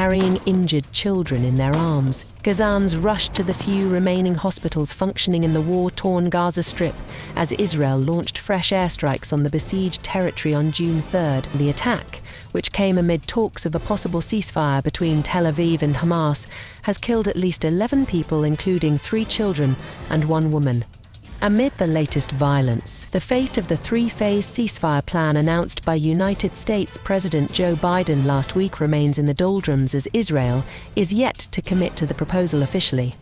carrying injured children in their arms. Gazans rushed to the few remaining hospitals functioning in the war-torn Gaza Strip as Israel launched fresh airstrikes on the besieged territory on June 3rd. The attack, which came amid talks of a possible ceasefire between Tel Aviv and Hamas, has killed at least 11 people, including 3 children and 1 woman. Amid the latest violence, the fate of the 3-phase ceasefire plan announced by United States President Joe Biden last week remains in the doldrums as Israel is yet to commit to the proposal officially.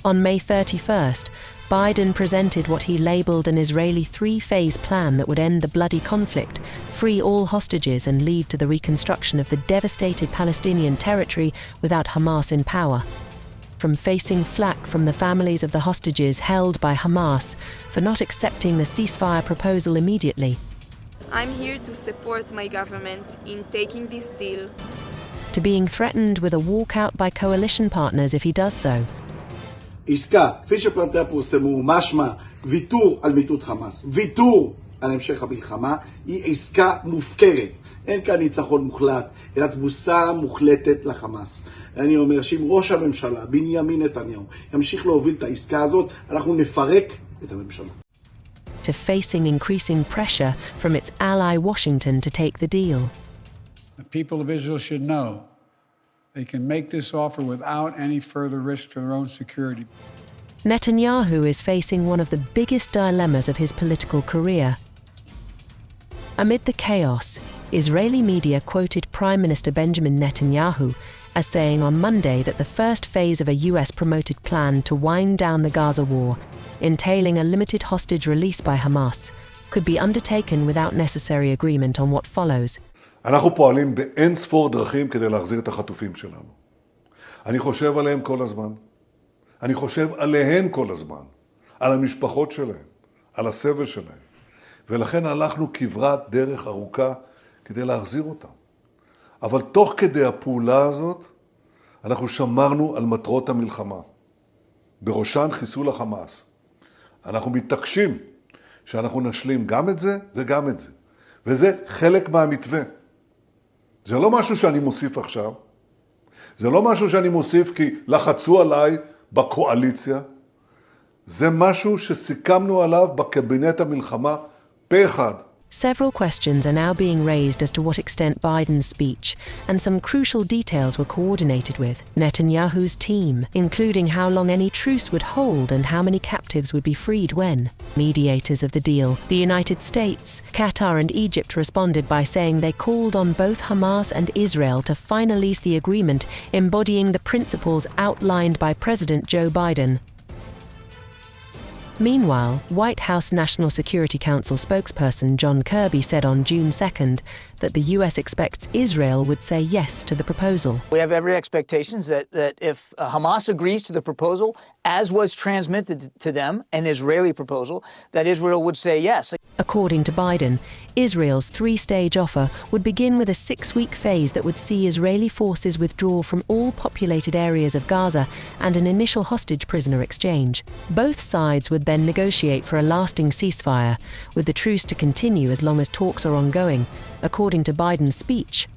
On May 31st, Biden presented what he labelled an Israeli 3-phase plan that would end the bloody conflict, free all hostages and lead to the reconstruction of the devastated Palestinian territory without Hamas in power. From facing flack from the families of the hostages held by Hamas for not accepting the ceasefire proposal immediately, I'm here to support my government in taking this deal, to being threatened with a walkout by coalition partners if he does so. עסקה, כפי שפרטיה פורסמו, משמע ויתור על מיטוט חמאס, ויתור על המשך המלחמה, היא עסקה מופקרת. אין כאן ניצחון מוחלט, אלא תבוסה מוחלטת לחמאס. אני אומר שאם ראש הממשלה, בנימין נתניהו, ימשיך להוביל את העסקה הזאת, אנחנו נפרק את הממשלה. To facing increasing pressure from its ally Washington to take the deal. The people of Israel should know they can make this offer without any further risk to their own security. Netanyahu is facing one of the biggest dilemmas of his political career. Amid the chaos, Israeli media quoted Prime Minister Benjamin Netanyahu as saying on Monday that the first phase of a US-promoted plan to wind down the Gaza war, entailing a limited hostage release by Hamas, could be undertaken without necessary agreement on what follows. אנחנו פועלים באין ספור דרכים כדי להחזיר את החטופים שלנו. אני חושב עליהם כל הזמן. אני חושב עליהן כל הזמן. על המשפחות שלהם, על הסבל שלהם. ולכן הלכנו כברת דרך ארוכה כדי להחזיר אותם. אבל תוך כדי הפעולה הזאת, אנחנו שמרנו על מטרות המלחמה. בראשן חיסול החמאס. אנחנו מתעקשים שאנחנו נשלים גם את זה וגם את זה. וזה חלק מהמתווה. זה לא משהו שאני מוסיף עכשיו. זה לא משהו שאני מוסיף כי לחצו עליי בקואליציה. זה משהו שסיכמנו עליו בקבינט המלחמה פה אחד. Several questions are now being raised as to what extent Biden's speech and some crucial details were coordinated with Netanyahu's team, including how long any truce would hold and how many captives would be freed when. Mediators of the deal, the United States, Qatar and Egypt responded by saying they called on both Hamas and Israel to finalize the agreement embodying the principles outlined by President Joe Biden. Meanwhile, White House National Security Council spokesperson John Kirby said on June 2nd that the US expects Israel would say yes to the proposal. We have every expectation that if Hamas agrees to the proposal, as was transmitted to them, an Israeli proposal, that Israel would say yes. According to Biden, Israel's 3-stage offer would begin with a 6-week phase that would see Israeli forces withdraw from all populated areas of Gaza and an initial hostage prisoner exchange. Both sides would then negotiate for a lasting ceasefire, with the truce to continue as long as talks are ongoing, according to Biden's speech.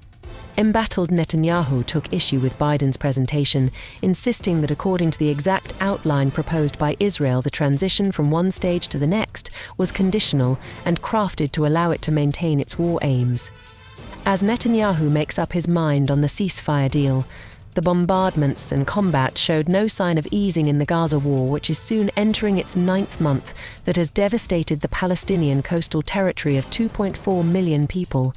Embattled Netanyahu took issue with Biden's presentation, insisting that according to the exact outline proposed by Israel, the transition from one stage to the next was conditional and crafted to allow it to maintain its war aims. As Netanyahu makes up his mind on the ceasefire deal, the bombardments and combat showed no sign of easing in the Gaza war, which is soon entering its 9th month, that has devastated the Palestinian coastal territory of 2.4 million people.